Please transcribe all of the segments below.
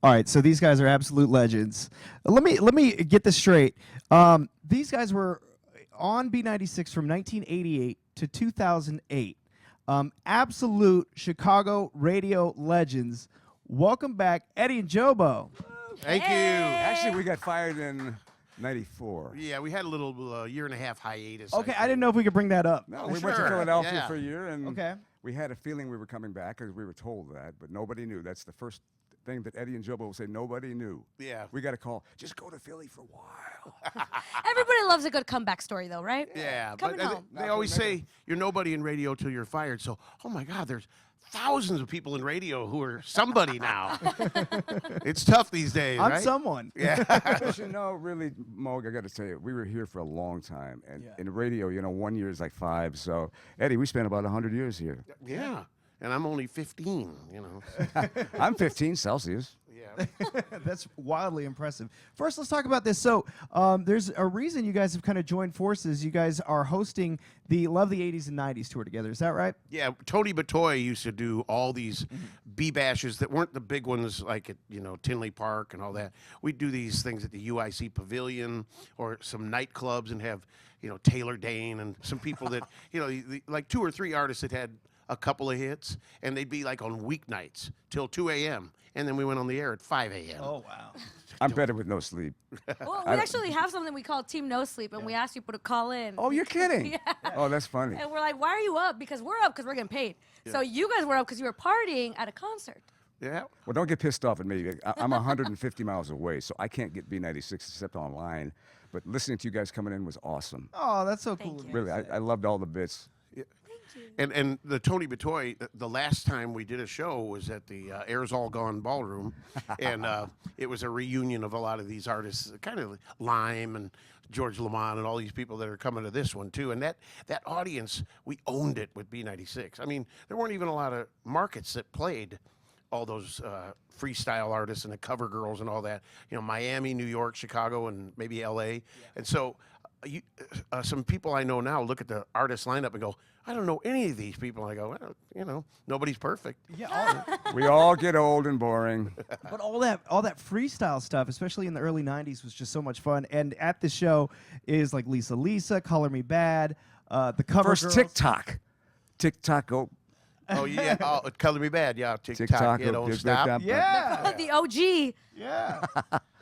All right, so these guys are absolute legends. Let me get this straight. These guys were on B96 from 1988 to 2008. Absolute Chicago radio legends. Welcome back, Eddie and JoBo. Thank you. Actually, we got fired in '94. Yeah, we had a little year and a half hiatus. Okay, I didn't know if we could bring that up. No, we went to Sure, Philadelphia yeah. for a year, and Okay. we had a feeling we were coming back because we were told that, but nobody knew. That's the first thing that Eddie and JoBo will say. Nobody knew. Yeah. We got a call. Just go to Philly for a while. Everybody loves a good comeback story, though, right? Yeah, Coming but home. they always say you're nobody in radio till you're fired. So, oh my God, there's thousands of people in radio who are somebody now. It's tough these days, I'm right? someone. Yeah. But you know, really, Moug, I got to tell you, we were here for a long time. And Yeah. in radio, you know, 1 year is like 5. So, Eddie, we spent about 100 years here. Yeah. And I'm only 15, you know. I'm 15 Celsius. Yeah. That's wildly impressive. First, let's talk about this. So, there's a reason you guys have kind of joined forces. You guys are hosting the Love the 80s and 90s tour together. Is that right? Yeah, Tony Batoy used to do all these B-bashes that weren't the big ones like at, you know, Tinley Park and all that. We'd do these things at the UIC Pavilion or some nightclubs and have, you know, Taylor Dane and some people that, you know, like 2 or 3 artists that had a couple of hits, and they'd be like on weeknights till 2 a.m. And then we went on the air at 5 a.m. Oh, wow. I'm better with no sleep. Well, we actually have something we call Team No Sleep, and we ask people to call in. Oh, you're kidding? Yeah. Oh, that's funny. And we're like, why are you up? Because we're up because we're getting paid. So you guys were up because you were partying at a concert. Yeah. Well, don't get pissed off at me. I'm 150 miles away, so I can't get B96 except online. But listening to you guys coming in was awesome. Oh, that's so Thank cool. you. Really, I loved all the bits. And the Tony Batoy, the last time we did a show was at the Airs All Gone Ballroom, and it was a reunion of a lot of these artists, kind of Lime and George Lamont and all these people that are coming to this one too. And that audience, we owned it with B96. I mean, there weren't even a lot of markets that played all those freestyle artists and the cover girls and all that. You know, Miami, New York, Chicago, and maybe L.A. And so some people I know now look at the artist lineup and go, I don't know any of these people. And I go, well, you know, nobody's perfect. Yeah, We all get old and boring. but all that freestyle stuff, especially in the early 90s, was just so much fun. And at the show is like Lisa, Color Me Bad, the cover First girls. TikTok. TikTok, oh, Oh, yeah. Oh, Color Me Bad. Yeah. TikTok. TikTok. You don't give stop. that- Yeah. The OG. Yeah.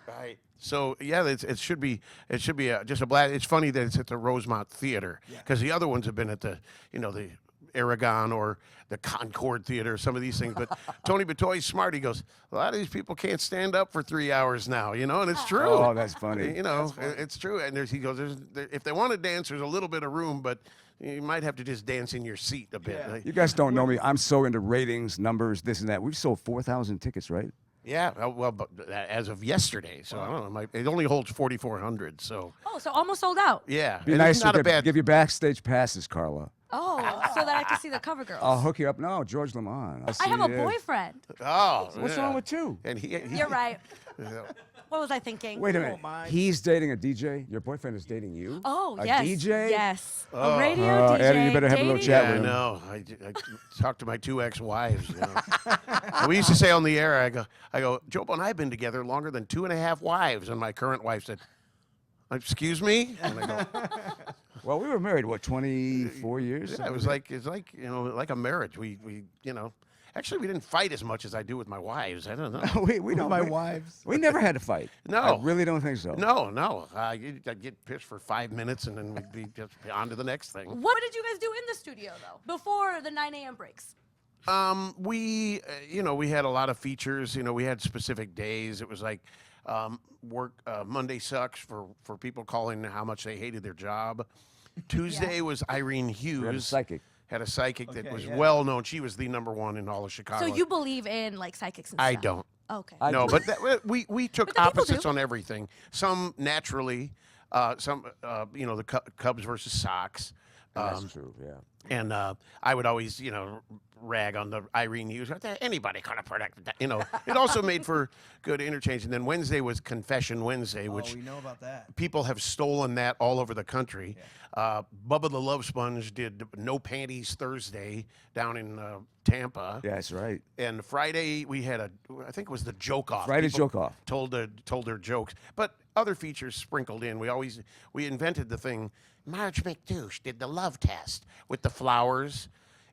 Right. So yeah, it should be just a blast. It's funny that it's at the Rosemont Theater because the other ones have been at the the Aragon or the Concord Theater, some of these things. But Tony Batoy's smart. He goes, a lot of these people can't stand up for 3 hours now, and it's true. Oh, that's funny. It's true. And he goes, if they want to dance, there's a little bit of room, but you might have to just dance in your seat a bit. Yeah. You guys don't know me. I'm so into ratings, numbers, this and that. We've sold 4,000 tickets, right? Yeah, well, but as of yesterday, so I don't know. It only holds 4,400, so Oh, so almost sold out. yeah, Be and nice it's not to a bad. give you backstage passes, Carla. Oh, so that I can see the cover girls. I'll hook you up. No, George Lamont. I have a boyfriend. Oh, What's yeah. wrong with two? And he You're right. yeah. What was I thinking? Wait a minute. mind. He's dating a DJ? Your boyfriend is dating you? Oh, a yes. DJ? Yes. Oh. A radio Oh, DJ. Eddie, you better have a little dating. chat Yeah, with I him. know. I talked to my 2 ex-wives. We used to say on the air, I go, JoBo and I have been together longer than 2.5 wives, and my current wife said, "Excuse me?" And I go, Well, we were married, what, 24 years? yeah, it's like like a marriage. We actually we didn't fight as much as I do with my wives. I don't know. we don't. My wives. We never had to fight. No. I really don't think so. No. I'd get pissed for 5 minutes, and then we'd be just on to the next thing. What did you guys do in the studio, though, before the 9 a.m. breaks? We had a lot of features. We had specific days. It was like work. Monday sucks for people calling how much they hated their job. Tuesday was Irene Hughes. We had a psychic. Had a psychic that Okay, was yeah. well known. She was the #1 in all of Chicago. So you believe in like psychics and I stuff? don't. Okay. I No, do. but we took But the people opposites do. on everything. Some naturally, some the Cubs versus Sox. That's true, yeah. And I would always, rag on the Irene Hughes. Anybody could have predicted that. It also made for good interchange. And then Wednesday was Confession Wednesday, which we know about that. people have stolen that all over the country. Bubba the Love Sponge did No Panties Thursday down in Tampa. Yeah, that's right. And Friday we had I think it was the joke off. Friday's People joke off. told their jokes, but other features sprinkled in. We invented the thing. Marge McDouche did the love test with the flowers.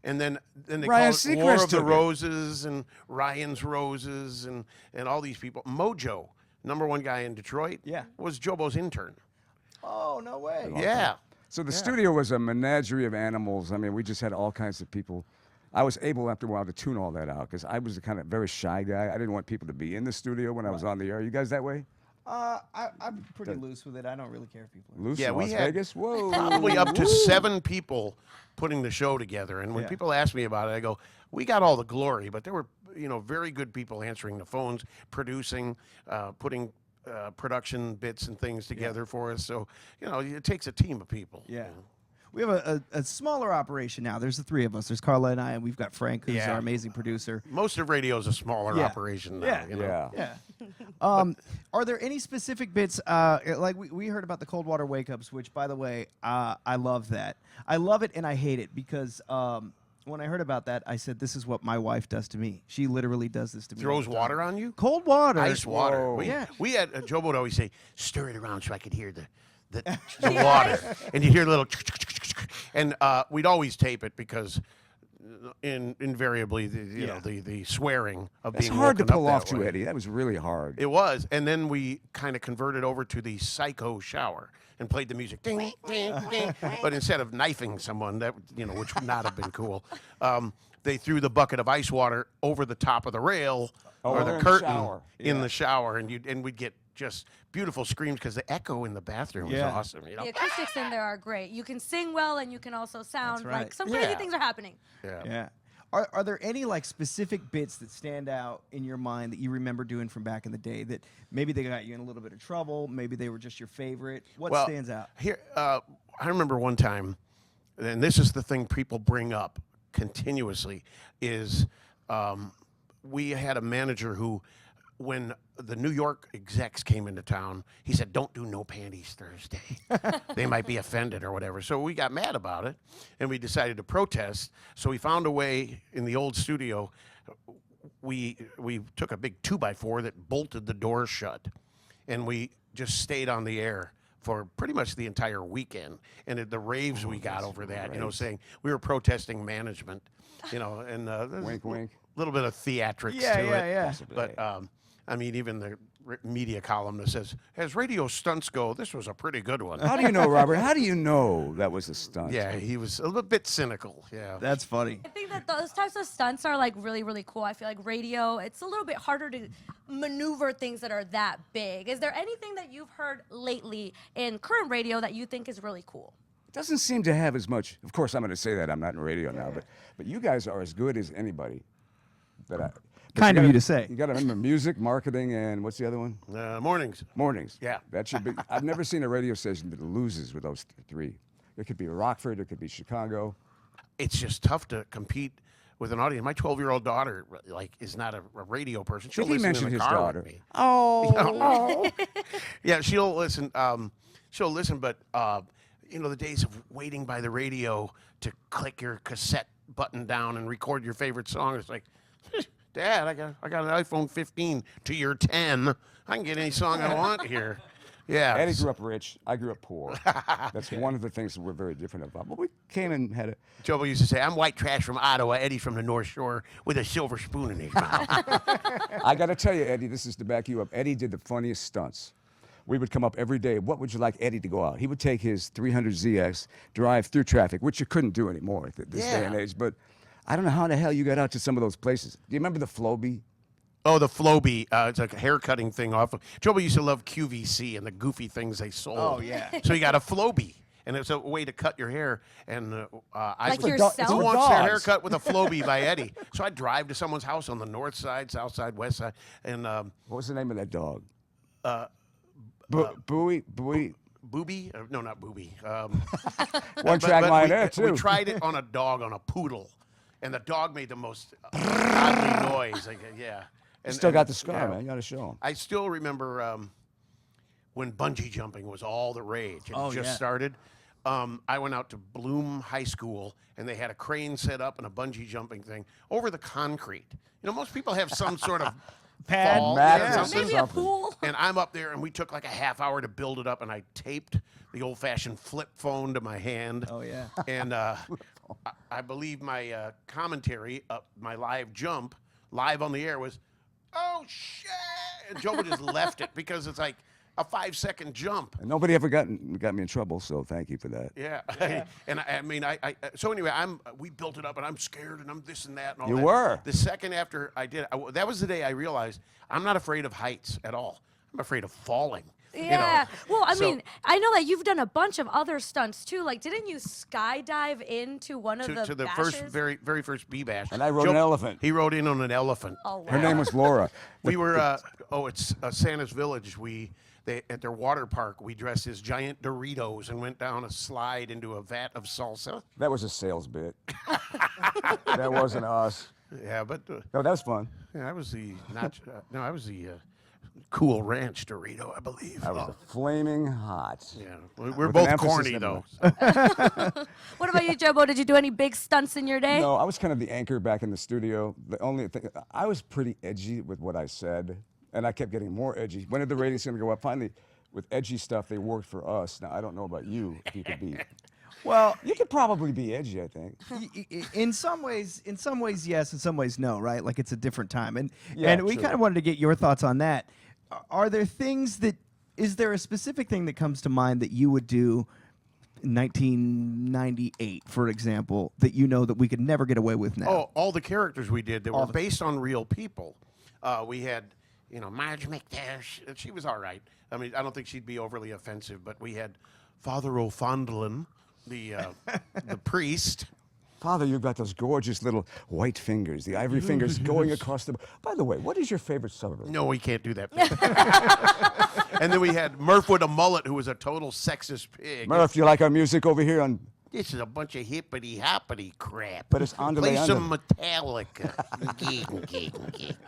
And then they Ryan called it War Seacrest of the took it. Roses and Ryan's Roses and all these people. Mojo, #1 guy in Detroit, was JoBo's intern. Oh, no way. Yeah. So the studio was a menagerie of animals. I mean, we just had all kinds of people. I was able, after a while, to tune all that out because I was the kind of very shy guy. I didn't want people to be in the studio when I was on the air. You guys that way? I'm pretty loose with it. I don't really care if people are. Loose Yeah, in we Las had Vegas? Whoa. Probably up to 7 people putting the show together. And when people ask me about it, I go, we got all the glory, but there were, very good people answering the phones, producing, putting production bits and things together for us. So, it takes a team of people. Yeah. We have a smaller operation now. There's the 3 of us. There's Karla and I, and we've got Frank, who's our amazing producer. Most of radio is a smaller operation now. Yeah. Are there any specific bits, like we heard about the cold water wake-ups, which, by the way, I love that. I love it and I hate it because when I heard about that, I said, this is what my wife does to me. She literally does this to me. Throws water on you? Cold water. Ice water. Whoa. We had JoBo would always say, stir it around so I could hear the water. And you'd hear a little, and we'd always tape it because invariably, the swearing of It's being hard to woken up pull that off too, way. Eddie. That was really hard. It was, and then we kind of converted over to the psycho shower and played the music, ding, ding, ding. But instead of knifing someone, which would not have been cool, they threw the bucket of ice water over the top of the rail or the in the curtain shower. in the shower, and we'd get just beautiful screams because the echo in the bathroom was awesome. The acoustics in there are great. You can sing well and you can also sound right. like some crazy things are happening. Yeah. Are there any specific bits that stand out in your mind that you remember doing from back in the day that maybe they got you in a little bit of trouble, maybe they were just your favorite? What stands out? Here, I remember one time, and this is the thing people bring up continuously, is we had a manager who, when the New York execs came into town, he said, don't do No Panties Thursday. They might be offended or whatever. So we got mad about it, and we decided to protest. So we found a way in the old studio. We took a big 2x4 that bolted the doors shut, and we just stayed on the air for pretty much the entire weekend. And the raves we got over that, saying we were protesting management, and Wink, wink. a little bit of theatrics to it. Yeah. But even the media column that says, as radio stunts go, this was a pretty good one. How do you know, Robert? How do you know that was a stunt? Yeah, he was a little bit cynical. Yeah. That's funny. I think that those types of stunts are like really, really cool. I feel like radio, it's a little bit harder to maneuver things that are that big. Is there anything that you've heard lately in current radio that you think is really cool? It doesn't seem to have as much. Of course, I'm going to say that. I'm not in radio now, but you guys are as good as anybody. Kind of you to say. You got to remember music, marketing, and what's the other one? Mornings. Mornings. Yeah. That should be. I've never seen a radio station that loses with those 3. It could be Rockford. It could be Chicago. It's just tough to compete with an audience. My 12-year-old daughter, is not a radio person. She'll Did he listen mention in the his car daughter? with me. Oh. Yeah, she'll listen. But the days of waiting by the radio to click your cassette button down and record your favorite song. It's like, Dad, I got an iPhone 15 to your 10. I can get any song I want here. Yeah. Eddie grew up rich. I grew up poor. That's one of the things that we're very different about. But we came and had a. JoBo used to say, I'm white trash from Ottawa, Eddie from the North Shore with a silver spoon in his mouth. I got to tell you, Eddie, this is to back you up. Eddie did the funniest stunts. We would come up every day. What would you like Eddie to go out? He would take his 300ZX, drive through traffic, which you couldn't do anymore at this day and age. But I don't know how the hell you got out to some of those places. Do you remember the Flowbee? Oh, the Flowbee. It's like a hair cutting thing off. JoBo used to love QVC and the goofy things they sold. Oh, yeah. So you got a Flowbee. And it's a way to cut your hair. And I Like was yourself? It's who for wants their dogs. haircut with a Flowbee by Eddie? So I'd drive to someone's house on the north side, south side, west side. And What was the name of that dog? Bowie? Booby? No, not Booby. One track line there, we too. tried it on a dog, on a poodle. and the dog made the most godly noise. Like, yeah. And, Still and, got the scar, yeah. man. You got to show him. I still remember when bungee jumping was all the rage. It just started. I went out to Bloom High School, and they had a crane set up and a bungee jumping thing over the concrete. You know, most people have some sort of Pad, fall, mat, or something. Maybe a pool. And I'm up there, and we took like a half hour to build it up, and I taped the old-fashioned flip phone to my hand. Oh, yeah. And I believe my commentary, my live jump, live on the air was, "Oh shit!" And JoBo just left it because it's like a 5-second jump. And nobody ever got me in trouble, so thank you for that. Yeah. And I mean, so anyway, we built it up, and I'm scared, and I'm this and that, and all You that. were. The second after I did, that was the day I realized I'm not afraid of heights at all. I'm afraid of falling. Yeah. You know? Well, I So- mean, I know that you've done a bunch of other stunts too. Like, didn't you skydive into one of to the bashes? very first B bash. And I rode an elephant. He rode in on an elephant. Oh, wow. Her name was Laura. We were it's Santa's Village. They at their water park, we dressed as giant Doritos and went down a slide into a vat of salsa. That was a sales bit. That wasn't us. Yeah, but No, that was fun. yeah, I was the I was the Cool Ranch Dorito, I believe. I was the flaming hot. Yeah, we're With both an emphasis corny on though. What about you, JoBo? Did you do any big stunts in your day? No, I was kind of the anchor back in the studio. The only thing, I was pretty edgy with what I said, and I kept getting more edgy. When are the ratings going to go up? Finally, with edgy stuff, they worked for us. Now, I don't know about you, if you could be. Well, You could probably be edgy, I think. in some ways, yes. In some ways, no. Right? Like it's a different time, and Yeah, we true. kind of wanted to get your thoughts on that. Are there things that? Is there a specific thing that comes to mind that you would do in 1998, for example, that you know that we could never get away with now? Oh, all the characters we did that were based on real people. We had, Marge McDash. She was all right. I mean, I don't think she'd be overly offensive, but we had Father O'Fondlin, the priest. Father, you've got those gorgeous little white fingers, the ivory fingers going across the. By the way, what is your favorite suburb? No, we can't do that. And then we had Murph with a mullet, who was a total sexist pig. Murph, you like our music over here on. This is a bunch of hippity hoppity crap. But it's underlay Play under. some Metallica.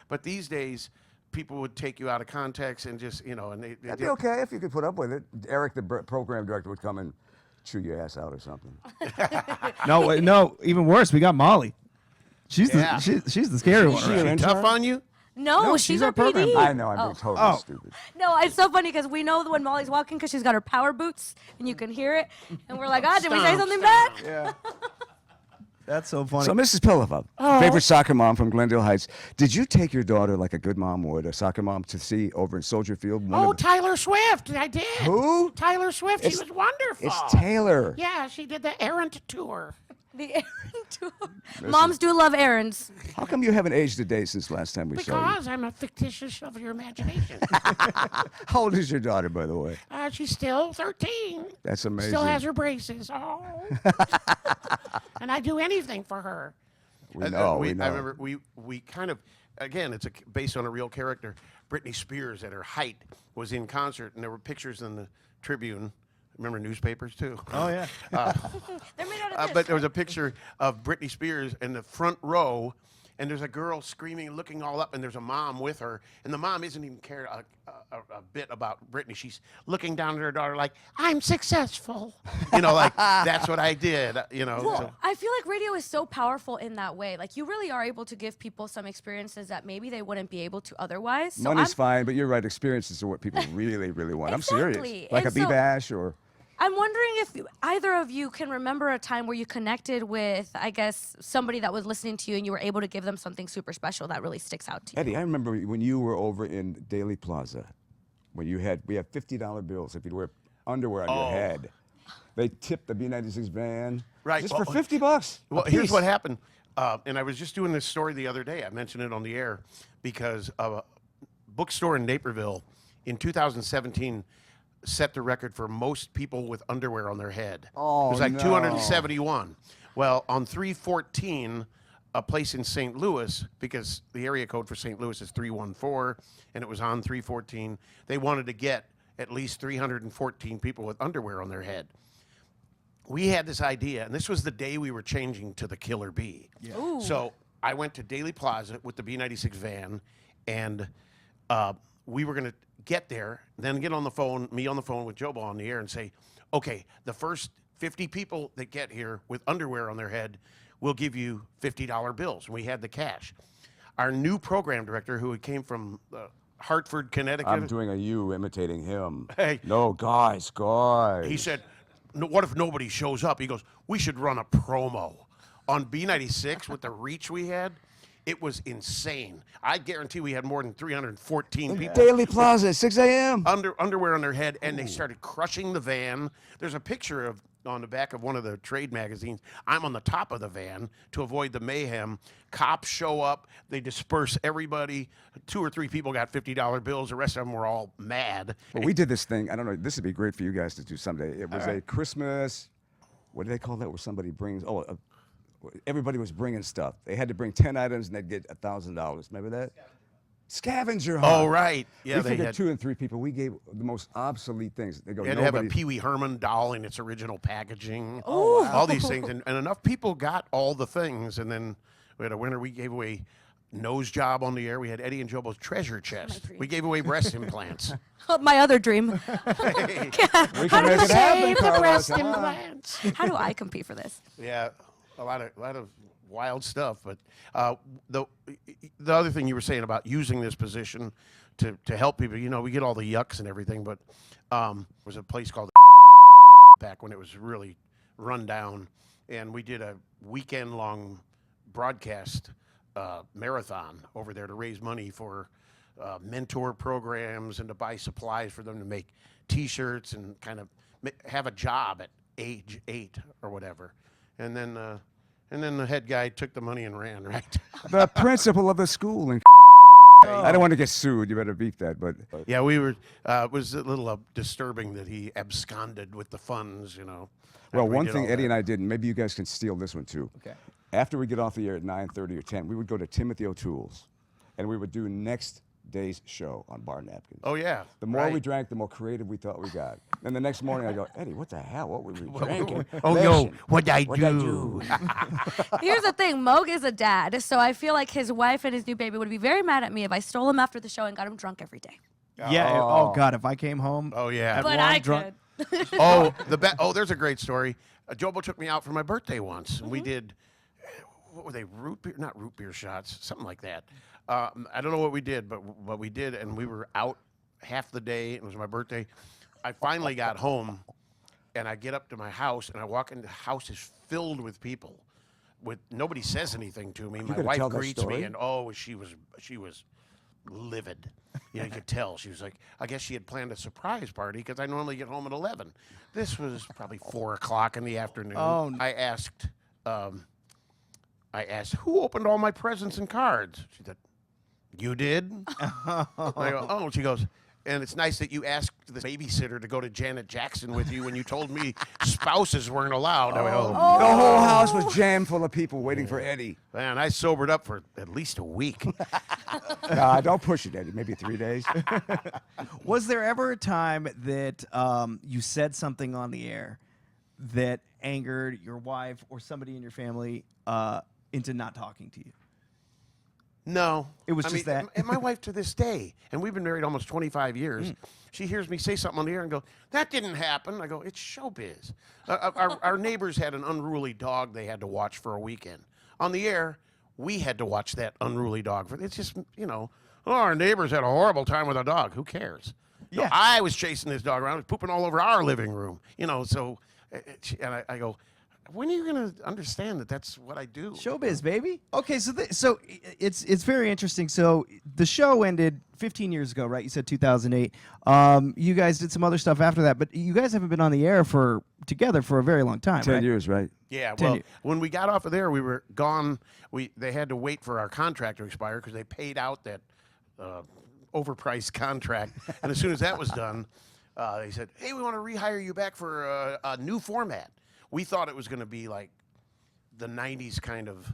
But these days, people would take you out of context and just, and they That'd be okay if you could put up with it. Eric, the program director, would come and chew your ass out or something. No, even worse. We got Molly. She's Yeah. she's the scary one. she right? your She tough intern? on you? No, she's she's our our program. PD. I know, I'm being totally Oh. stupid. No, it's so funny because we know when Molly's walking because she's got her power boots and you can hear it. And we're like, did we say Stomp, something stomp. bad? Yeah. That's so funny. So, Mrs. Pilliva, favorite soccer mom from Glendale Heights. Did you take your daughter like a good mom would, a soccer mom, to see over in Soldier Field? Oh, Tyler Swift. I did. Who? Tyler Swift. It's- She was wonderful. It's Taylor. Yeah, she did the errant tour. The errand tour. Moms do love errands. How come you haven't aged a day since last time we saw you? Because I'm a fictitious of your imagination. How old is your daughter, by the way? She's still 13. That's amazing. Still has her braces. Oh. And I do anything for her. We know, we know. I remember we kind of, again, it's based on a real character. Britney Spears at her height was in concert, and there were pictures in the Tribune. Remember newspapers too? Oh yeah. They're made out of this. But there was a picture of Britney Spears in the front row, and there's a girl screaming, looking all up, and there's a mom with her, and the mom isn't even care a bit about Britney. She's looking down at her daughter like, "I'm successful," like that's what I did. Well, so- I feel like radio is so powerful in that way. Like, you really are able to give people some experiences that maybe they wouldn't be able to otherwise. So Money's I'm, fine, but you're right. Experiences are what people really, really want. I'm serious. Exactly. Like And a so- B-Bash or... I'm wondering if either of you can remember a time where you connected with, I guess, somebody that was listening to you and you were able to give them something super special that really sticks out to you. Eddie, I remember when you were over in Daly Plaza, when we had $50 bills if you'd wear underwear on your head. They tipped the B96 van Right. just Well, for $50. Well, a here's piece. what happened. And I was just doing this story the other day. I mentioned it on the air because a bookstore in Naperville in 2017 set the record for most people with underwear on their head. Oh, it was like no. 271. Well, on 314, a place in St. Louis, because the area code for St. Louis is 314, and it was on 314, they wanted to get at least 314 people with underwear on their head. we had this idea, and this was the day we were changing to the Killer Bee. Ooh. So I went to Daily Plaza with the B96 van, and we were going to get there, then get on the phone, me on the phone with JoBo on the air, and say, okay, the first 50 people that get here with underwear on their head, we'll give you $50 bills. And we had the cash. Our new program director, who came from Hartford, Connecticut. I'm doing a you imitating him. Hey. No, guys. He said, no, what if nobody shows up? He goes, we should run a promo on B96 with the reach we had. It was insane. I guarantee we had more than 314 people. Daily Plaza, 6 a.m. Underwear on their head, and they started crushing the van. There's a picture of on the back of one of the trade magazines. I'm on the top of the van to avoid the mayhem. Cops show up. They disperse everybody. 2 or 3 people got $50 bills. The rest of them were all mad. Well, we did this thing. I don't know. This would be great for you guys to do someday. It was a Christmas. What do they call that? Where somebody brings. Everybody was bringing stuff. They had to bring 10 items and they'd get $1,000. Remember that? Scavenger hunt. Oh, right. Yeah, we they figured had 2 and 3 people. We gave the most obsolete things. They go. They had to have a Nobody. Pee Wee Herman doll in its original packaging. Oh, wow. All these things. And enough people got all the things. And then we had a winner. We gave away nose job on the air. We had Eddie and JoBo's treasure chest. We gave away breast implants. My other dream. We How can do make you it happen, shave the Carla. breast Come on. implants. How do I compete for this? Yeah, a lot of wild stuff. But the other thing you were saying about using this position to help people, we get all the yucks and everything, but there was a place called back when it was really run down, and we did a weekend-long broadcast marathon over there to raise money for mentor programs and to buy supplies for them to make T-shirts and kind of have a job at age 8 or whatever. And then the head guy took the money and ran, right? The principal of the school. And I don't want to get sued. You better beat that. But Yeah, we were. It was a little disturbing that he absconded with the funds, well, after we one did thing all Eddie that. and I did, and maybe you guys can steal this one too. Okay. After we get off the air at 9:30 or 10, we would go to Timothy O'Toole's, and we would do next day's show on bar napkins. Oh yeah. The more we right. drank, the more creative we thought we got. And the next morning, I go, Eddie, what the hell? What were we drinking? Oh yo, Listen, what'd I what'd I do? Here's the thing, Moug is a dad, so I feel like his wife and his new baby would be very mad at me if I stole him after the show and got him drunk every day. Yeah. Oh God, if I came home. Oh yeah. But Everyone I drunk. could. There's a great story. JoBo took me out for my birthday once, and we did. What were they? Root beer? Not root beer shots. Something like that. I don't know what we did, but we did, and we were out half the day. It was my birthday. I finally got home, and I get up to my house, and I walk in. The house is filled with people. With nobody says anything to me. My gotta wife tell that greets story. me, and she was livid. You could tell. She was like, I guess she had planned a surprise party because I normally get home at 11. This was probably 4 o'clock in the afternoon. Oh, I asked, who opened all my presents and cards? She said, you did? I go, oh. She goes, and it's nice that you asked the babysitter to go to Janet Jackson with you when you told me spouses weren't allowed. I went, The whole house was jammed full of people waiting for Eddie. man, I sobered up for at least a week. Nah, don't push it, Eddie. Maybe 3 days. Was there ever a time that you said something on the air that angered your wife or somebody in your family into not talking to you? No. It was just that. And my wife to this day, and we've been married almost 25 years, she hears me say something on the air and go, that didn't happen. I go, it's showbiz. Our neighbors had an unruly dog they had to watch for a weekend. On the air, we had to watch that unruly dog. It's just, our neighbors had a horrible time with a dog. Who cares? No, Yeah. I was chasing this dog around. It was pooping all over our living room. So, and I go, when are you going to understand that that's what I do? Showbiz, baby. Okay, so it's very interesting. So the show ended 15 years ago, right? You said 2008. You guys did some other stuff after that, but you guys haven't been on the air together for a very long time, 10 right? years, right? Yeah, 10 well, years. when we got off of there, we were gone. They had to wait for our contract to expire because they paid out that overpriced contract. And as soon as that was done, they said, hey, we want to rehire you back for a new format. We thought it was going to be like the 90s kind of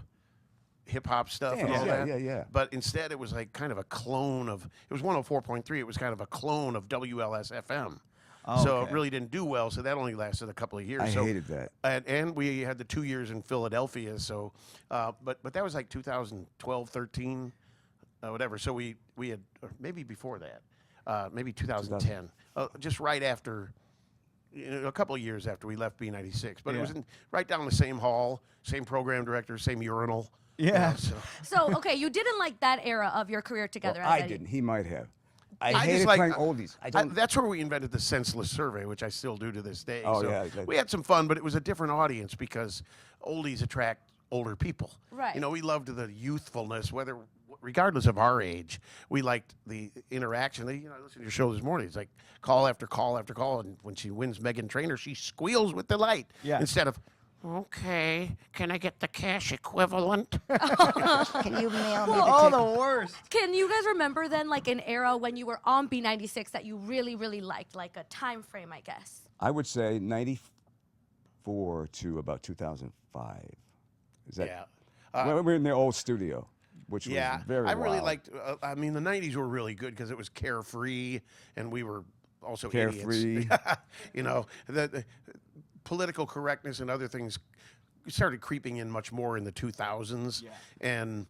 hip-hop stuff and all that. Yeah. But instead, it was like kind of a clone of, it was 104.3. It was kind of a clone of WLS-FM. Oh, so it okay. really didn't do well. So that only lasted a couple of years. I so, hated that. And we had the 2 years in Philadelphia. So, but that was like 2012, 13, whatever. So we had, or maybe before that, maybe 2010, just right after. A couple of years after we left B96, but it was right down the same hall, same program director, same urinal. Yeah. So, okay, you didn't like that era of your career together. Well, as I Eddie. didn't. He might have. I just hated like- playing oldies. I don't. That's where we invented the senseless survey, which I still do to this day. Oh, So yeah, we had some fun, but it was a different audience because oldies attract older people. Right. You know, we loved the youthfulness, regardless of our age. We liked the interaction. I listened to your show this morning. It's like call after call after call, and when she wins Meghan Trainor, she squeals with delight instead of, okay, can I get the cash equivalent? Can you mail me the Oh, ticket? the worst. Can you guys remember then, like an era when you were on B96 that you really, really liked, like a time frame, I guess? I would say 94 to about 2005. Is that? Yeah. When we were in the old studio, which was very I really wild. liked. I mean, the '90s were really good because it was carefree, and we were also Carefree. idiots. The political correctness and other things started creeping in much more in the 2000s, and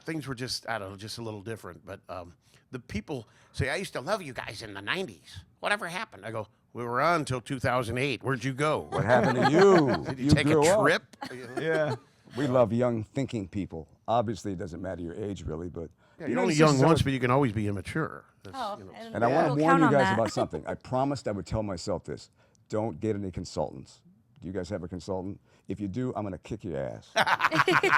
things were just just a little different. But the people say, "I used to love you guys in the '90s. Whatever happened?" I go, "We were on until 2008. Where'd you go? What happened to you? Did you take a grew up. trip?" Yeah. We love young thinking people. Obviously, it doesn't matter your age, really, but You're only young once, but you can always be immature. Oh, And I want to we'll warn count you on guys that. about something. I promised I would tell myself this: don't get any consultants. Do you guys have a consultant? If you do, I'm going to kick your ass.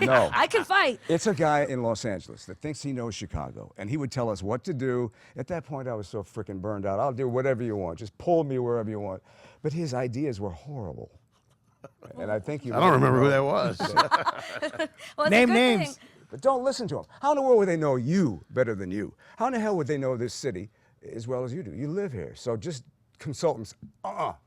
No. I can fight. It's a guy in Los Angeles that thinks he knows Chicago, and he would tell us what to do. At that point, I was so freaking burned out. I'll do whatever you want. Just pull me wherever you want. But his ideas were horrible. And I think you. I don't remember who that was. Well, it's Name a good names. thing. But don't listen to them. How in the world would they know you better than you? How in the hell would they know this city as well as you do? You live here. So just consultants,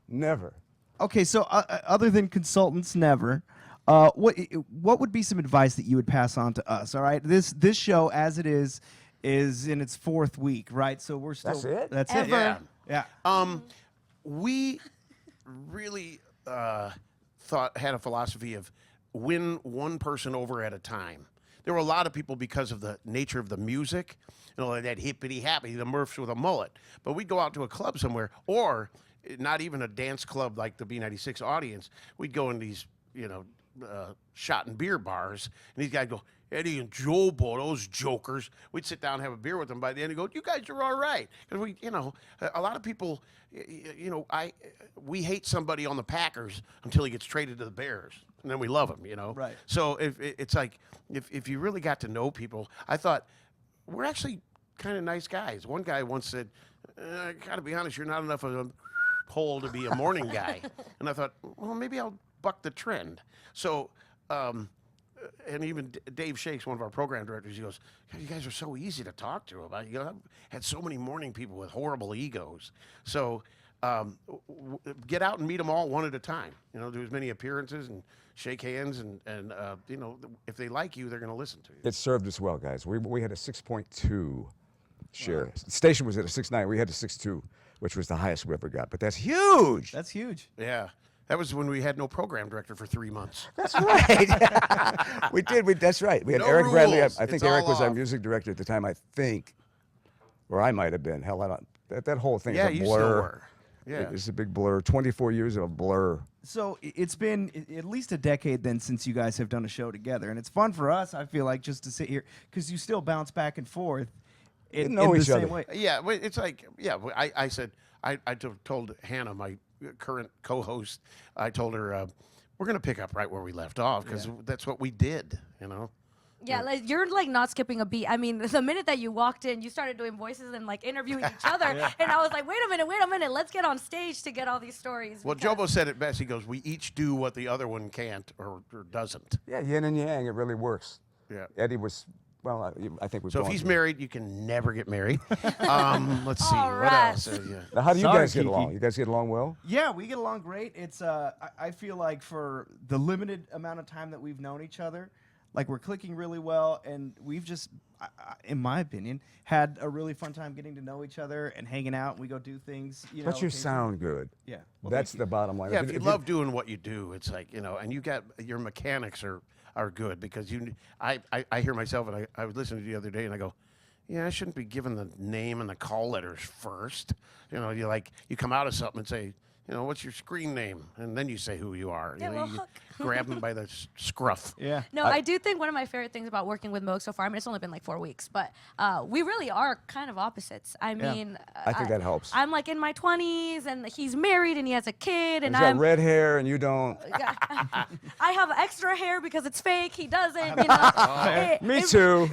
never. Okay, so other than consultants, never. What would be some advice that you would pass on to us? All right, this show as it is in its 4th week, right? So we're still. That's it? That's Ever. it. Yeah. We really had a philosophy of win one person over at a time. There were a lot of people because of the nature of the music, that hippity happy, the Murphs with a mullet. But we'd go out to a club somewhere, or not even a dance club like the B96 audience. We'd go in these, shot and beer bars, and these guys go, Eddie and JoBo, those jokers. We'd sit down and have a beer with them. By the end, they go, you guys are all right. Because a lot of people, we hate somebody on the Packers until he gets traded to the Bears, and then we love him, Right. So it's like, if you really got to know people, I thought, we're actually kind of nice guys. One guy once said, I got to be honest, you're not enough of a hole to be a morning guy. And I thought, well, maybe I'll buck the trend. So, and even Dave Shakes, one of our program directors, he goes, God, you guys are so easy to talk to about. I've had so many morning people with horrible egos. So get out and meet them all one at a time. Do as many appearances and shake hands, and if they like you, they're going to listen to you. It served us well, guys. We had a 6.2 share. The station was at a 6.9. We had a 6.2, which was the highest we ever got. But that's huge. That's huge. Yeah. That was when we had no program director for 3 months. That's right. We did. That's right. We had No Eric Bradley. I rules. think It's Eric all was our off. music director at the time, I think. Or I might have been. Hell, I don't. That whole thing Yeah, is a you blur. still were. Yeah. It's a big blur. 24 years of a blur. So it's been at least a decade then since you guys have done a show together, and it's fun for us. I feel like just to sit here because you still bounce back and forth in know the each same other. way. Yeah, well, it's like, I said, I told Hannah, my current co-host, I told her, we're going to pick up right where we left off because that's what we did, Yeah, like you're like not skipping a beat. I mean, the minute that you walked in, you started doing voices and like interviewing each other, and I was like, wait a minute, let's get on stage to get all these stories. Well, because- JoBo said it best. He goes, we each do what the other one can't or doesn't. Yeah, yin and yang. It really works. Yeah. Eddie was, well, I think we've So if gone he's through- married, you can never get married. Let's see, All what right. else? Now, how do you Sorry, guys get Kiki. along? You guys get along well? Yeah, we get along great. It's I feel like for the limited amount of time that we've known each other, like we're clicking really well, and we've just, in my opinion, had a really fun time getting to know each other and hanging out. And we go do things. You know, But you occasionally. sound good. Yeah. Well, That's the bottom line. Yeah, if you love doing what you do, it's like, you know, and you got your mechanics are good because I hear myself, and I was listening to you the other day, and I go, yeah, I shouldn't be giving the name and the call letters first. You know, you come out of something and say, you know, what's your screen name? And then you say who you are. Yeah, You know, well, you hook. grab them by the scruff. Yeah. No, I do think one of my favorite things about working with Moug so far, I mean, it's only been like 4 weeks, but we really are kind of opposites. I mean, I think that helps. I'm like in my 20s, and he's married, and he has a kid, and He's got I'm. red hair and you don't. I have extra hair because it's fake. He doesn't, you know. Me too.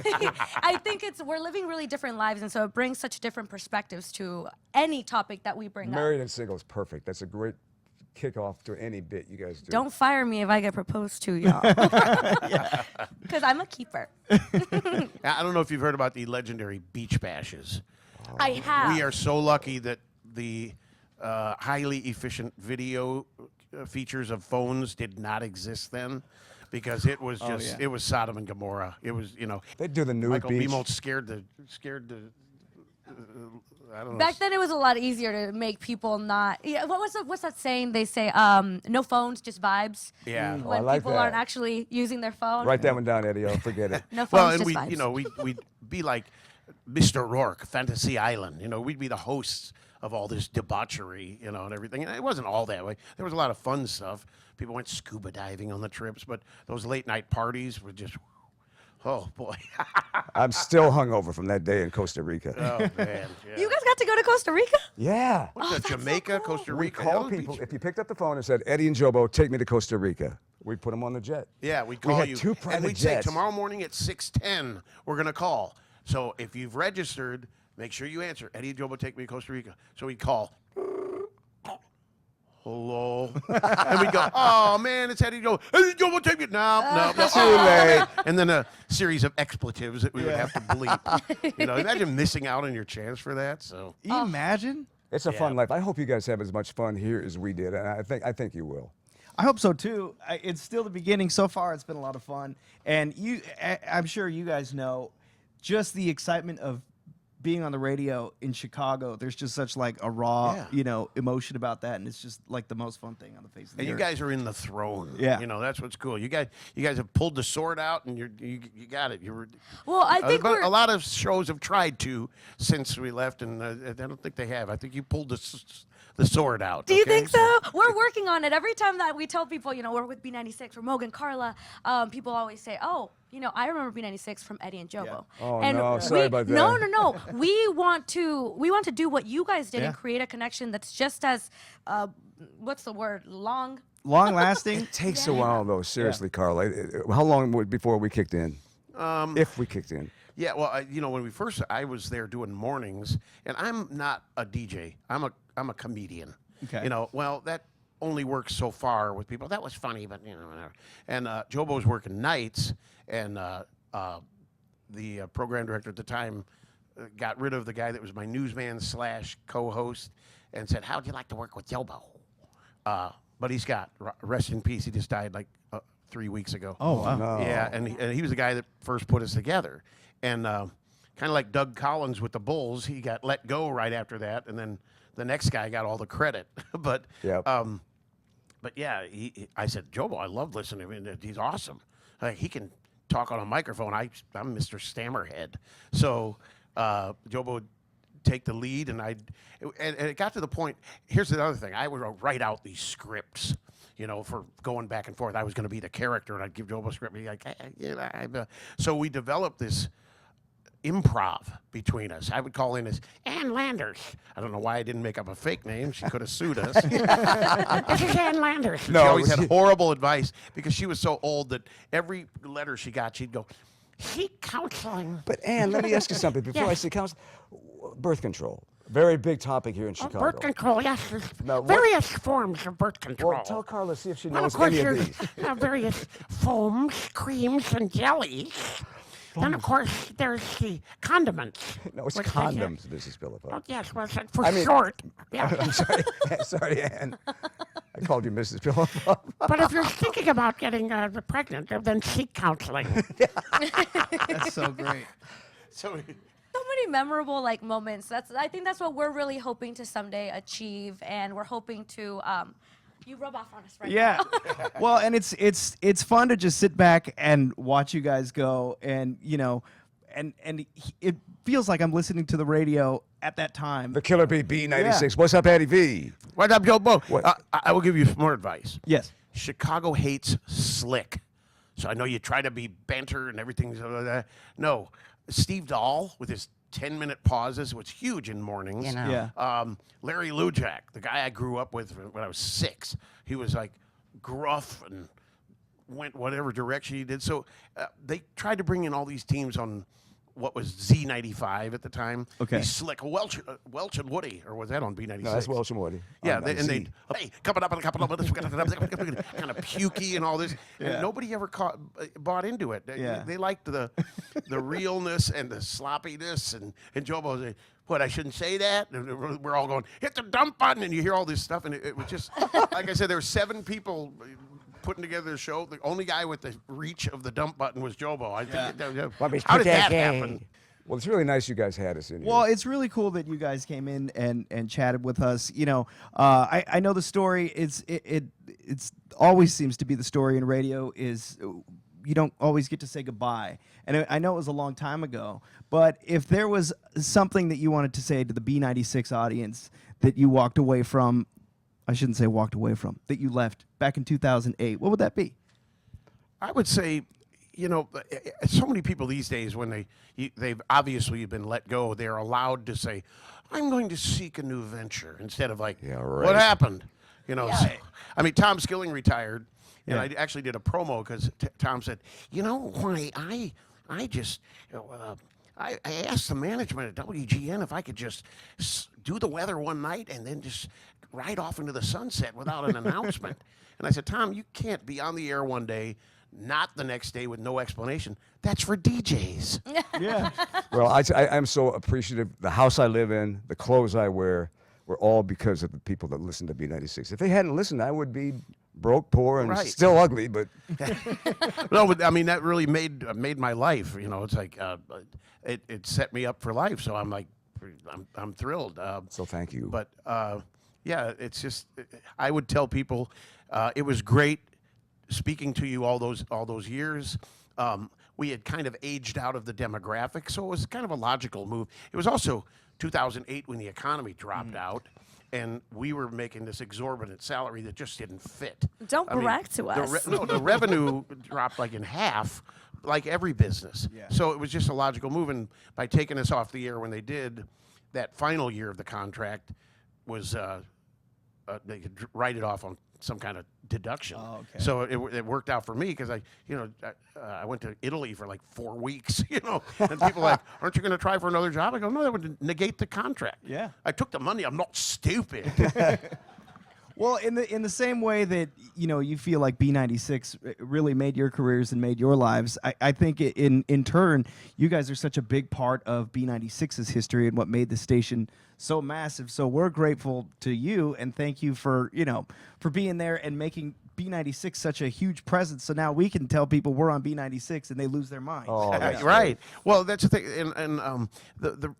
I think we're living really different lives, and so it brings such different perspectives to any topic that we bring up. Married and single is perfect. That's a great kickoff to any bit you guys do. Don't fire me if I get proposed to, y'all. Because I'm a keeper. I don't know if you've heard about the legendary beach bashes. I have. We are so lucky that the highly efficient video features of phones did not exist then, because it was just it was Sodom and Gomorrah. It was, you know, They do the nude Michael beach. Bemalt scared the I don't know. Back then, it was a lot easier to make people not. Yeah, what's that saying? They say, no phones, just vibes. Yeah. I When like people that. aren't actually using their phone. Write that one down, Eddie. Oh, forget it. No phones, Well, and just we, vibes. you know, we'd be like Mr. Rourke, Fantasy Island. You know, we'd be the hosts of all this debauchery, you know, and everything. And it wasn't all that way. There was a lot of fun stuff. People went scuba diving on the trips, but those late night parties were just, oh boy. I'm still hungover from that day in Costa Rica. Oh man. Yeah. You guys got to go to Costa Rica? Yeah. What's that, Jamaica, Costa We Rica? call Those people. beach- If you picked up the phone and said, Eddie and JoBo, take me to Costa Rica, we'd put them on the jet. Yeah, we'd call had you. two and private we'd say, jets. tomorrow morning at 6:10, we're going to call. So if you've registered, make sure you answer. Eddie and JoBo, take me to Costa Rica. So we'd call. Hello. And we'd go, oh, man, it's Eddie and JoBo. Eddie and JoBo, take me. No. Too late. And then a series of expletives that we would have to bleep. You know, imagine missing out on your chance for that. So You imagine? It's a Yeah. fun life. I hope you guys have as much fun here as we did, and I think you will. I hope so too. It's still the beginning. So far, it's been a lot of fun, and I'm sure you guys know, just the excitement of being on the radio in Chicago. There's just such like a raw, Yeah. emotion about that, and it's just like the most fun thing on the face of the and you earth. guys are in the throne. Yeah. You know, that's what's cool. You guys have pulled the sword out, and you got it. You were. Well, I think but we're. a lot of shows have tried to since we left, and I don't think they have. I think you pulled the sword out. Do you okay? think so? We're working on it. Every time that we tell people, we're with B96, we're Moug and Karla, people always say, oh, I remember B96 from Eddie and JoBo. Oh, and no, sorry about that. No. We want to do what you guys did and Yeah. create a connection that's just as, what's the word, long. Long lasting. Takes a while, though. Seriously, Carla. How long before we kicked in? If we kicked in. Yeah, well, when I was there doing mornings, and I'm not a DJ. I'm a comedian. Okay. Well, that only works so far with people. That was funny, but whatever. And JoBo's working nights, and the program director at the time got rid of the guy that was my newsman / co-host, and said, "How'd you like to work with JoBo?" But he's got rest in peace. He just died like 3 weeks ago. Oh wow. No. Yeah, and he was the guy that first put us together. And kind of like Doug Collins with the Bulls, he got let go right after that, and then the next guy got all the credit. But Yep. yeah, I said, JoBo, I love listening to him. He's awesome. He can talk on a microphone. I'm Mr. Stammerhead. So JoBo would take the lead, and and it got to the point. Here's the other thing: I would write out these scripts. For going back and forth. I was going to be the character, and I'd give JoBo a script, and he'd be like, hey, so we developed this improv between us. I would call in as Ann Landers. I don't know why I didn't make up a fake name. She could have sued us. This is Ann Landers. No, She always it had was- horrible advice because she was so old that every letter she got, she'd go, seek counseling. But Ann, let me ask you something before I say counsel. Birth control, very big topic here in Chicago. Birth control, yes. There's Now, what- various forms of birth control. Well, tell Carla, see if she Well, knows of course, any of there's these. various foams, creams, and jellies. Then, of course, there's the condiments. No, it's which they condoms, Mrs. Philippa. Oh, yes, well, for I mean- short. Yeah. I'm sorry. Sorry, Ann. I called you Mrs. Philip. But if you're thinking about getting pregnant, then seek counseling. That's so great. So So many memorable like moments. I think that's what we're really hoping to someday achieve, and we're hoping to. You rub off on us right Yeah. now. Well, and it's fun to just sit back and watch you guys go, and it feels like I'm listening to the radio at that time. The Killer Bee B96. Yeah. What's up, Eddie V? what's up, JoBo? What? I will give you some more advice. Yes. Chicago hates slick. So I know you try to be banter and everything. No, Steve Dahl with his 10-minute pauses was huge in mornings. You know. Yeah. Larry Lujak, the guy I grew up with when I was 6, he was like gruff and went whatever direction he did. So they tried to bring in all these teams on what was Z95 at the time. Okay. He's slick. Welch and Woody, or was that on B96? No, that's Welsh and Woody. Yeah, On and Z. they hey, coming up in a couple of minutes, kind of pukey and all this. Yeah. And nobody ever bought into it. Yeah. They liked the realness and the sloppiness. And JoBo said, "What? I shouldn't say that." And we're all going, "Hit the dump button," and you hear all this stuff, and it was just like I said, there were 7 people putting together the show. The only guy with the reach of the dump button was JoBo. I think. How did that happen? Well, it's really nice you guys had us in here. Well, it's really cool that you guys came in and chatted with us. I know the story. It's always seems to be the story in radio is you don't always get to say goodbye. And I know it was a long time ago, but if there was something that you wanted to say to the B96 audience that you walked away from, I shouldn't say walked away from, that you left back in 2008, what would that be? I would say, so many people these days, when they've obviously been let go, they're allowed to say, "I'm going to seek a new venture," instead of like, Yeah, right. "What happened?" I mean, Tom Skilling retired, and Yeah. I actually did a promo because Tom said, "Why I just." I asked the management at WGN if I could just do the weather one night and then just ride off into the sunset without an announcement. And I said, "Tom, you can't be on the air one day, not the next day with no explanation. That's for DJs." Yeah. Well, I'm so appreciative. The house I live in, the clothes I wear, were all because of the people that listen to B96. If they hadn't listened, I would be broke, poor, and Right. still ugly. But No, but I mean that really made my life. It's like it set me up for life. So I'm like, I'm thrilled. so thank you. But yeah, it's just I would tell people it was great speaking to you all those years. We had kind of aged out of the demographic, so it was kind of a logical move. It was also 2008 when the economy dropped out, and we were making this exorbitant salary that just didn't fit. Don't I mean, brag to us. the revenue dropped like in half, like every business. Yeah. So it was just a logical move, and by taking us off the air when they did, that final year of the contract was they could write it off on some kind of deduction. Oh, okay. So it worked out for me because I went to Italy for like 4 weeks, and people are like, "Aren't you going to try for another job?" I go, "No, that would negate the contract." Yeah. I took the money. I'm not stupid. Well, in the same way that you feel like B96 really made your careers and made your lives, I think in turn you guys are such a big part of B96's history and what made the station so massive. So we're grateful to you and thank you for being there and making B96 such a huge presence. So now we can tell people we're on B96 and they lose their minds. Oh, that's Right. Well, that's the thing, and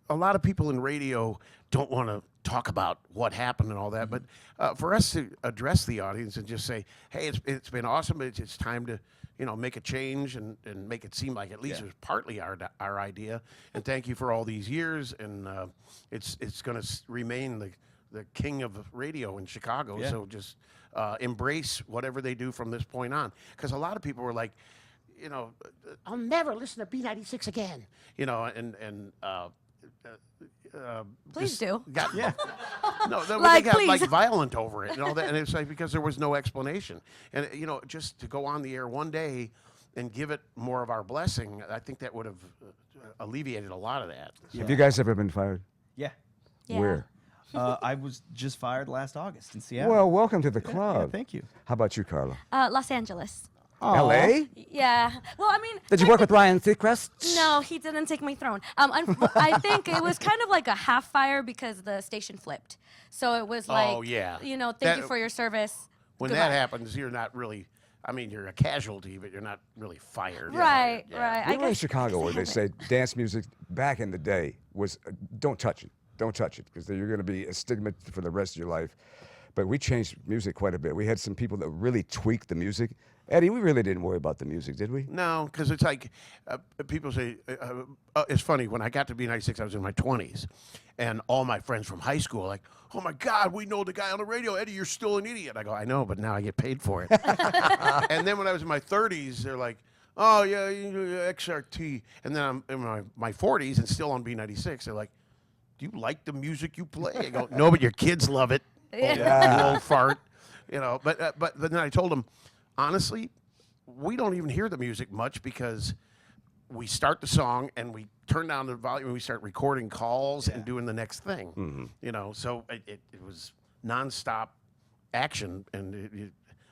a lot of people in radio don't want to talk about what happened and all that, but for us to address the audience and just say, "Hey, it's been awesome, but it's time to make a change and make it seem like at least it was partly our idea." And thank you for all these years, and it's going to remain the king of radio in Chicago. Yeah. So just embrace whatever they do from this point on, because a lot of people were like, "I'll never listen to B96 again," Please just do. got- No, they Like, got please. violent over it and all that, and it's like because there was no explanation, and just to go on the air one day and give it more of our blessing, I think that would have alleviated a lot of that. Have you guys ever been fired? Yeah. Yeah. Where? I was just fired last August in Seattle. Well, welcome to the Yeah, club. thank you. How about you, Karla? Los Angeles. L.A.? Yeah. Well, I mean. Did you work with Ryan Seacrest? No, he didn't take my throne. I think it was kind of like a half fire because the station flipped. So it was like, Oh, yeah. thank That- you for your service. when that happens, you're not really. I mean, you're a casualty, but you're not really fired. Right, Yeah. right. We were in Chicago where they say dance music back in the day was don't touch it. Don't touch it because you're going to be a stigma for the rest of your life. But we changed music quite a bit. We had some people that really tweaked the music. Eddie, we really didn't worry about the music, did we? No, because it's like people say, it's funny, when I got to B96, I was in my 20s, and all my friends from high school are like, oh my God, we know the guy on the radio, Eddie, you're still an idiot. I go, I know, but now I get paid for it. And then when I was in my 30s, they're like, oh yeah, XRT. And then I'm in my 40s and still on B96. They're like, do you like the music you play? I go, no, but your kids love it. Yeah. You old fart. You know, but then I told them, honestly, we don't even hear the music much because we start the song and we turn down the volume and we start recording calls and doing the next thing. You know, so it was nonstop action, and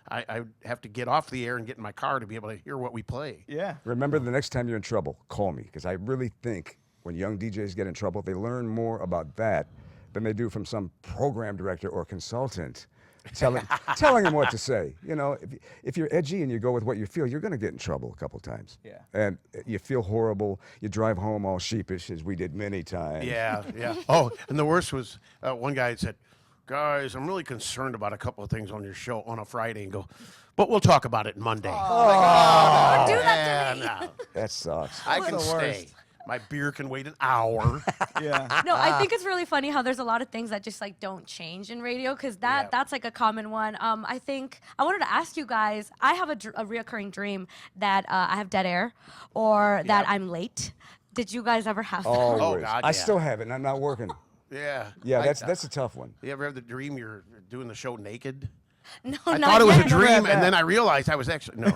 I have to get off the air and get in my car to be able to hear what we play. Yeah. Remember, the next time you're in trouble, call me because I really think when young DJs get in trouble, they learn more about that than they do from some program director or consultant telling them what to say. You know, if you're edgy and you go with what you feel, you're going to get in trouble a couple times. Yeah. And you feel horrible. You drive home all sheepish, as we did many times. Yeah, yeah. Oh, and the worst was one guy had said, guys, I'm really concerned about a couple of things on your show on a Friday, and go, but we'll talk about it Monday. Don't do that to me. No, That sucks. I can the stay. worst. My beer can wait an hour. Yeah. No, I think it's really funny how there's a lot of things that just like don't change in radio because that's like a common one. I think I wanted to ask you guys. I have a reoccurring dream that I have dead air or that I'm late. Did you guys ever have that? Always. God, I yeah. still have it, and I'm not working. Yeah. Yeah, that's a tough one. You ever have the dream you're doing the show naked? No, I not thought it was yet. a dream, had that. and then I realized I was actually no.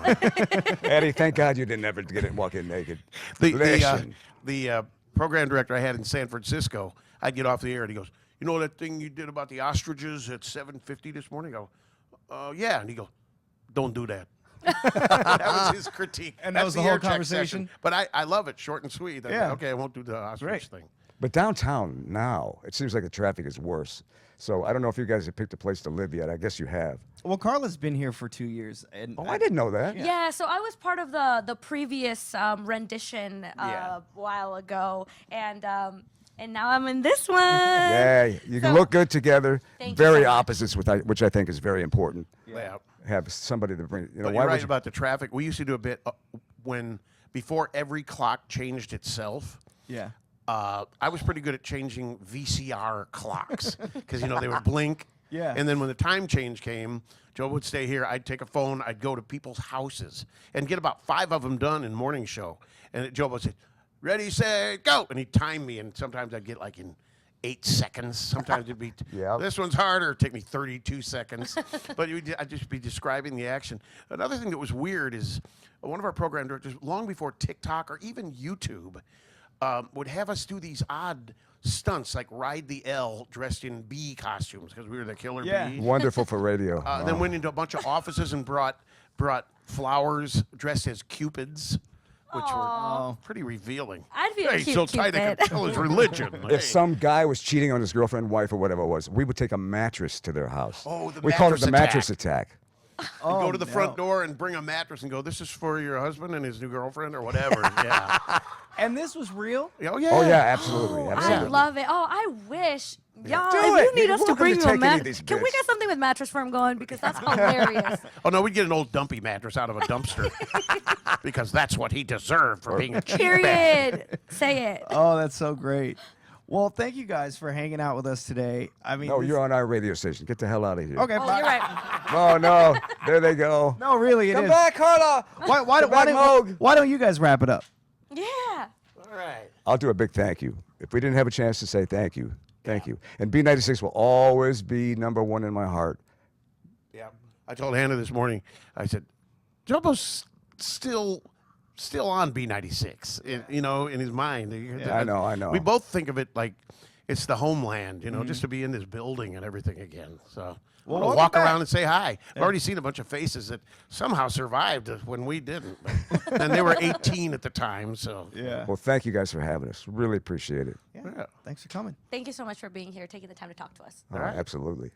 Eddie, thank God you didn't ever get it walk in naked. The program director I had in San Francisco, I'd get off the air and he goes, you know that thing you did about the ostriches at 7:50 this morning? I go, yeah. And he goes, don't do that. That was his critique. And that That's was the whole air check conversation? session. But I love it, short and sweet. I Yeah. go, okay, I won't do the ostrich thing. But downtown now, it seems like the traffic is worse. So I don't know if you guys have picked a place to live yet. I guess you have. Well, Carla's been here for 2 years, and Oh, I didn't know that. Yeah, so I was part of the previous rendition a while ago, and now I'm in this one. Yeah, you can So- look good together. Thank you Very so much. opposites, which I think is very important. Yeah. Have somebody to bring. You know, But why you're would right you? about the traffic. We used to do a bit before every clock changed itself. yeah. I was pretty good at changing VCR clocks because they would blink. Yeah. And then when the time change came, Joe would stay here. I'd take a phone. I'd go to people's houses and get about 5 of them done in morning show. And Joe would say, "Ready, set, go!" And he'd time me. And sometimes I'd get like in 8 seconds. Sometimes it'd be Yep. this one's harder. It'd take me 32 seconds. But I'd just be describing the action. Another thing that was weird is one of our program directors, long before TikTok or even YouTube, would have us do these odd stunts like ride the L dressed in bee costumes because we were the killer bee. Wonderful for radio. Then went into a bunch of offices and brought flowers dressed as cupids, which were pretty revealing. I'd be a Hey, cute so tight I Cupid. could tell his religion. Hey. If some guy was cheating on his girlfriend, wife, or whatever it was, we would take a mattress to their house. Oh, the we called it mattress the mattress attack. attack. Oh, Go to the front no. door and bring a mattress and go, "This is for your husband and his new girlfriend," or whatever. Yeah. And this was real? Oh yeah. Oh yeah, absolutely, I absolutely. love it. Oh, I wish. Y'all, Do if it. you need You're us to welcome bring to you a take any of mattress, these can we bits. get something with Mattress Firm going? Because that's hilarious. Oh no, we'd get an old dumpy mattress out of a dumpster because that's what he deserved for being a cheap bastard. Period. Say it. Oh, that's so great. Well, thank you guys for hanging out with us today. I mean, No, this- you're on our radio station. Get the hell out of here. Okay, Oh, bye. you're right. Oh no, there they go. No, really, it Come is. back, Karla. Come back, Moug. Why don't you guys wrap it up? Yeah. All right. I'll do a big thank you. If we didn't have a chance to say thank you, thank you. And B96 will always be #1 in my heart. Yeah. I told Hannah this morning. I said, "JoBo's still on B96." In his mind. I know. We both think of it like it's the homeland. Just to be in this building and everything again. So. Well, Well, welcome walk back. around and say hi. I've already seen a bunch of faces that somehow survived when we didn't. And they were 18 at the time, so. Yeah. Well, thank you guys for having us. Really appreciate it. Yeah. Thanks for coming. Thank you so much for being here, taking the time to talk to us. Absolutely.